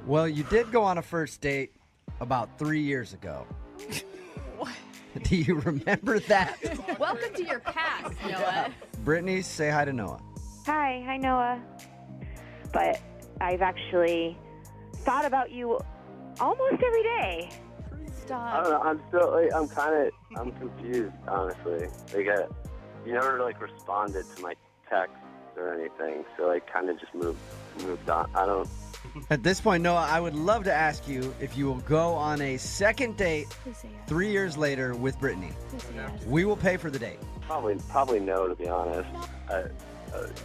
Well, you did go on a first date about 3 years ago. What? Do you remember that? Welcome to your past, Noah. Brittany, say hi to Noah. Hi Noah. But I've actually thought about you almost every day. I Stop. don't know. I'm confused, honestly. You never responded to my text or anything, so kind of just moved on. I don't. At this point, Noah, I would love to ask you if you will go on a second date Please say yes. 3 years later with Brittany. Please say yes. We will pay for the date. Probably no, to be honest. I've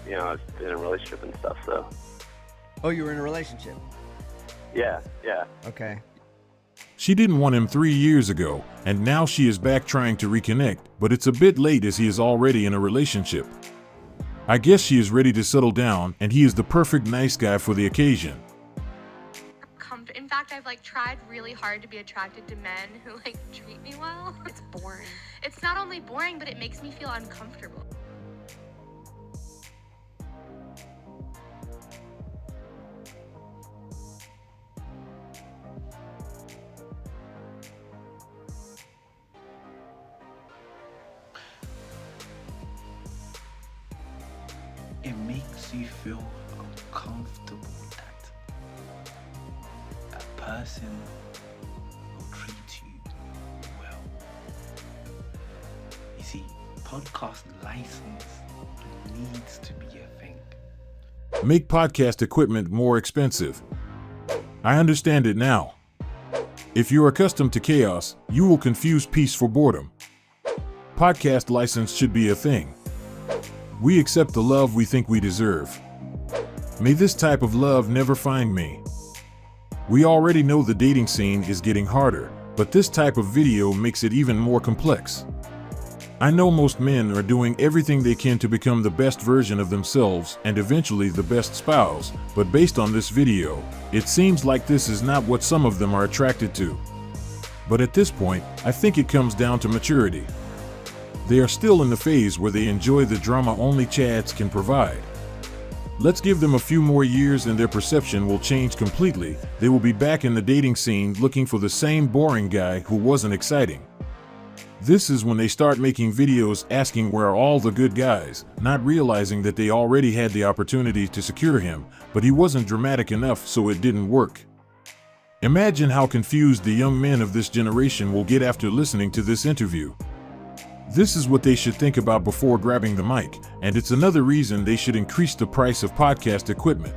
been in a relationship and stuff, so Oh, you were in a relationship. yeah. Okay. She didn't want him 3 years ago, and now she is back trying to reconnect, but it's a bit late as he is already in a relationship. I guess she is ready to settle down, and he is the perfect nice guy for the occasion. In fact, I've tried really hard to be attracted to men who treat me well. It's boring. It's not only boring, but it makes me feel uncomfortable. It makes you feel uncomfortable that a person will treat you well. You see, podcast license needs to be a thing. Make podcast equipment more expensive. I understand it now. If you're accustomed to chaos, you will confuse peace for boredom. Podcast license should be a thing. We accept the love we think we deserve. May this type of love never find me. We already know the dating scene is getting harder, but this type of video makes it even more complex. I know most men are doing everything they can to become the best version of themselves and eventually the best spouse, but based on this video, it seems like this is not what some of them are attracted to. But at this point, I think it comes down to maturity. They are still in the phase where they enjoy the drama only chats can provide. Let's give them a few more years and their perception will change completely. They will be back in the dating scene looking for the same boring guy who wasn't exciting. This is when they start making videos asking where are all the good guys, not realizing that they already had the opportunity to secure him, but he wasn't dramatic enough, so it didn't work. Imagine how confused the young men of this generation will get after listening to this interview. This is what they should think about before grabbing the mic, and it's another reason they should increase the price of podcast equipment.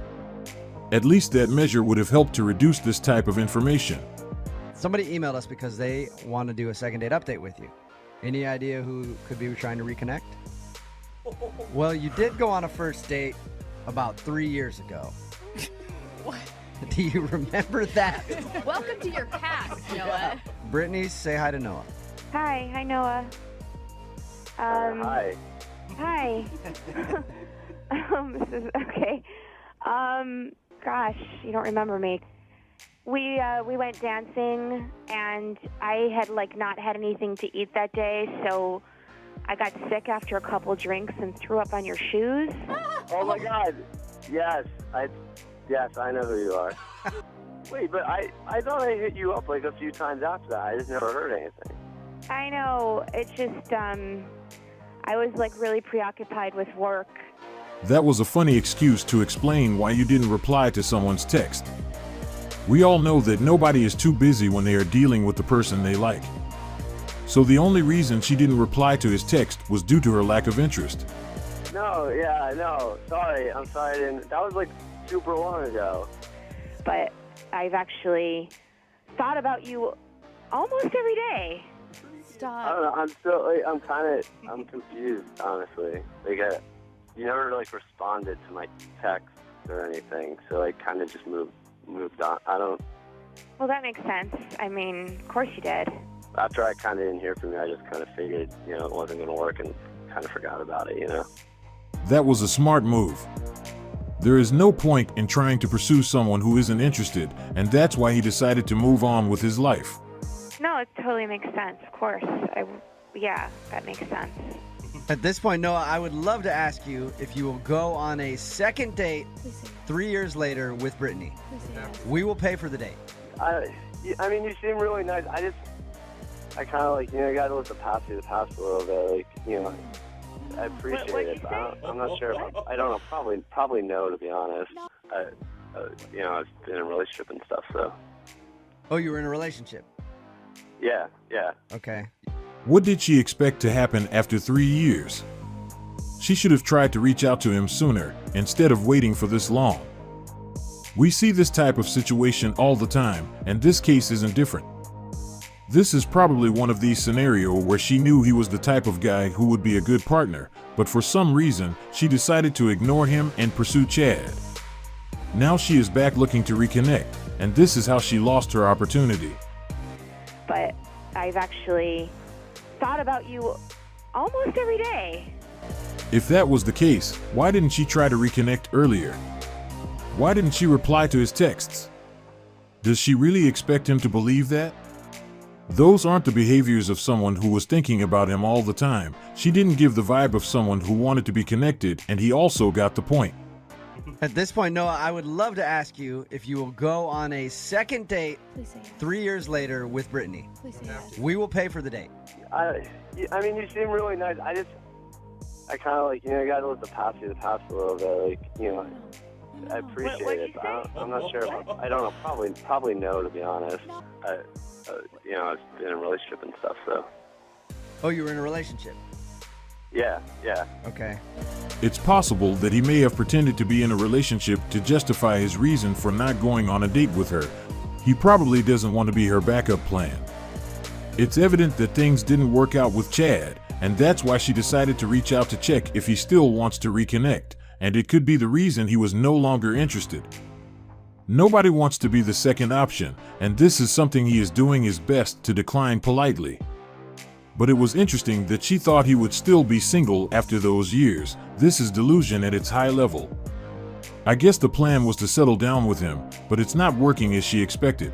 At least that measure would have helped to reduce this type of information. Somebody emailed us because they want to do a second date update with you. Any idea who could be trying to reconnect? Well, you did go on a first date about 3 years ago. What? Do you remember that? Welcome to your past, Noah. Brittany, say hi to Noah. Hi Noah. Hi. Hi. This is okay. Gosh, you don't remember me. We went dancing, and I had not had anything to eat that day, so I got sick after a couple drinks and threw up on your shoes. Oh my God. Yes, I know who you are. Wait, but I thought I hit you up a few times after that. I just never heard anything. I know. It's just I was really preoccupied with work. That was a funny excuse to explain why you didn't reply to someone's text. We all know that nobody is too busy when they are dealing with the person they like. So the only reason she didn't reply to his text was due to her lack of interest. No, sorry. I'm sorry. That was super long ago. But I've actually thought about you almost every day. Stop. I don't know. I'm confused, honestly. You never responded to my text or anything, so I kind of just moved on. I don't. Well, that makes sense. I mean, of course you did. After I kind of didn't hear from you, I just kind of figured, it wasn't going to work and kind of forgot about it, That was a smart move. There is no point in trying to pursue someone who isn't interested, and that's why he decided to move on with his life. No, it totally makes sense. Of course. Yeah, that makes sense. At this point, Noah, I would love to ask you if you will go on a second date Please say yes. 3 years later with Brittany. Please say yes. We will pay for the date. I mean, you seem really nice. I kind of like, you got to let the past be the past a little bit. Like, I appreciate it. But I'm not sure. I don't know. Probably no, to be honest. I've been in a relationship and stuff, so. Oh, you were in a relationship. Yeah. Okay. What did she expect to happen after 3 years? She should have tried to reach out to him sooner instead of waiting for this long. We see this type of situation all the time, and this case isn't different. This is probably one of these scenarios where she knew he was the type of guy who would be a good partner, but for some reason, she decided to ignore him and pursue Chad. Now she is back looking to reconnect, and this is how she lost her opportunity. But I've actually thought about you almost every day. If that was the case, why didn't she try to reconnect earlier? Why didn't she reply to his texts? Does she really expect him to believe that? Those aren't the behaviors of someone who was thinking about him all the time. She didn't give the vibe of someone who wanted to be connected, and he also got the point. At this point, Noah, I would love to ask you if you will go on a second date Please say yes. 3 years later with Brittany. Please say yes. We will pay for the date. I mean, you seem really nice. I kind of like, got to let the past be the past a little bit. Like, I appreciate it. But I'm not sure. I don't know. Probably no, to be honest. I've been in a relationship and stuff, so. Oh, you were in a relationship. Yeah. Okay. It's possible that he may have pretended to be in a relationship to justify his reason for not going on a date with her. He probably doesn't want to be her backup plan. It's evident that things didn't work out with Chad, and that's why she decided to reach out to check if he still wants to reconnect, and it could be the reason he was no longer interested. Nobody wants to be the second option, and this is something he is doing his best to decline politely. But it was interesting that she thought he would still be single after those years. This is delusion at its high level. I guess the plan was to settle down with him, but it's not working as she expected.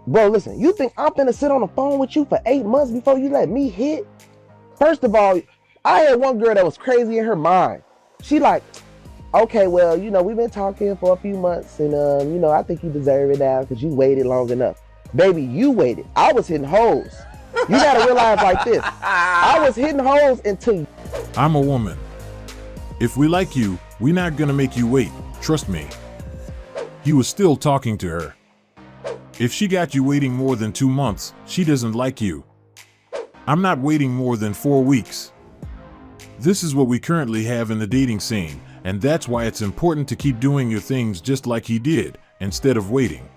Bro, listen, you think I'm finna sit on the phone with you for 8 months before you let me hit? First of all, I had one girl that was crazy in her mind. She like, okay, well, we've been talking for a few months and, I think you deserve it now because you waited long enough. Baby, you waited. I was hitting hoes. You gotta realize like this. I was hitting holes until I'm a woman. If we like you, we're not gonna make you wait. Trust me. He was still talking to her. If she got you waiting more than 2 months, she doesn't like you. I'm not waiting more than 4 weeks. This is what we currently have in the dating scene, and that's why it's important to keep doing your things just like he did, instead of waiting.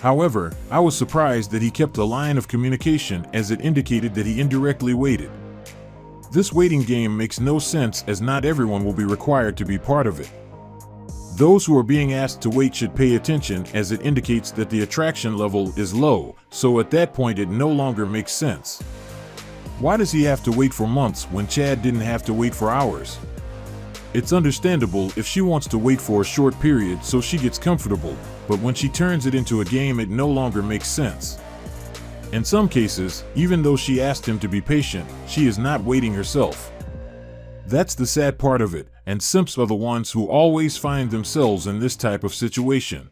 However, I was surprised that he kept a line of communication as it indicated that he indirectly waited. This waiting game makes no sense as not everyone will be required to be part of it. Those who are being asked to wait should pay attention as it indicates that the attraction level is low, so at that point it no longer makes sense. Why does he have to wait for months when Chad didn't have to wait for hours? It's understandable if she wants to wait for a short period so she gets comfortable, but when she turns it into a game it no longer makes sense. In some cases, even though she asked him to be patient, she is not waiting herself. That's the sad part of it, and simps are the ones who always find themselves in this type of situation.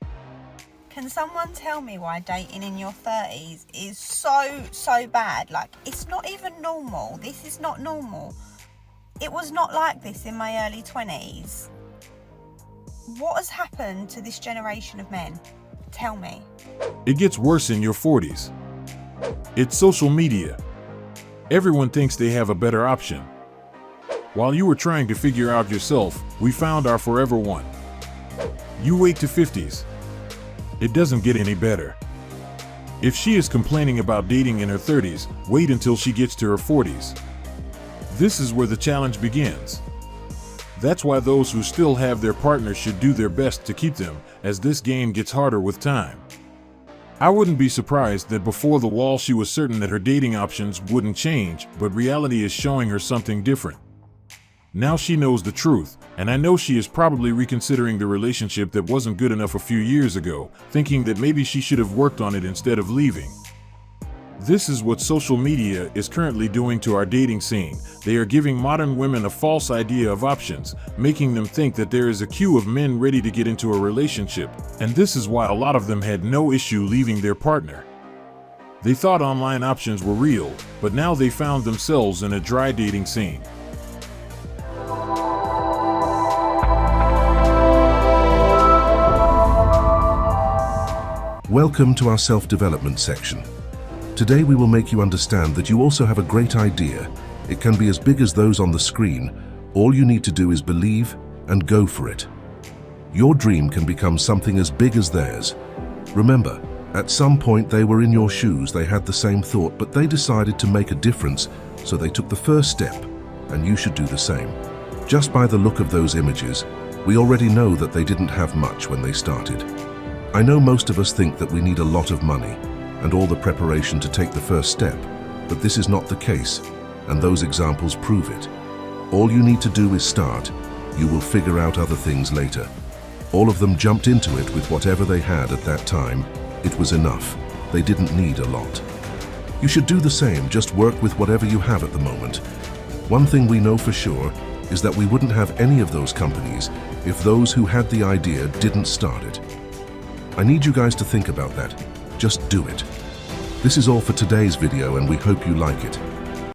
Can someone tell me why dating in your 30s is so bad? Like, it's not even normal. This is not normal. It was not like this in my early 20s. What has happened to this generation of men? Tell me. It gets worse in your 40s. It's social media. Everyone thinks they have a better option. While you were trying to figure out yourself, we found our forever one. You wait to 50s. It doesn't get any better. If she is complaining about dating in her 30s, wait until she gets to her 40s. This is where the challenge begins. That's why those who still have their partners should do their best to keep them, as this game gets harder with time. I wouldn't be surprised that before the wall she was certain that her dating options wouldn't change, but reality is showing her something different. Now she knows the truth, and I know she is probably reconsidering the relationship that wasn't good enough a few years ago, thinking that maybe she should have worked on it instead of leaving. This is what social media is currently doing to our dating scene. They are giving modern women a false idea of options, making them think that there is a queue of men ready to get into a relationship, and this is why a lot of them had no issue leaving their partner. They thought online options were real, but now they found themselves in a dry dating scene. Welcome to our self-development section. Today we will make you understand that you also have a great idea. It can be as big as those on the screen. All you need to do is believe and go for it. Your dream can become something as big as theirs. Remember, at some point they were in your shoes, they had the same thought, but they decided to make a difference, so they took the first step, and you should do the same. Just by the look of those images, we already know that they didn't have much when they started. I know most of us think that we need a lot of money and all the preparation to take the first step, but this is not the case, and those examples prove it. All you need to do is start. You will figure out other things later. All of them jumped into it with whatever they had at that time. It was enough. They didn't need a lot. You should do the same, just work with whatever you have at the moment. One thing we know for sure is that we wouldn't have any of those companies if those who had the idea didn't start it. I need you guys to think about that. Just do it. This is all for today's video, and we hope you like it.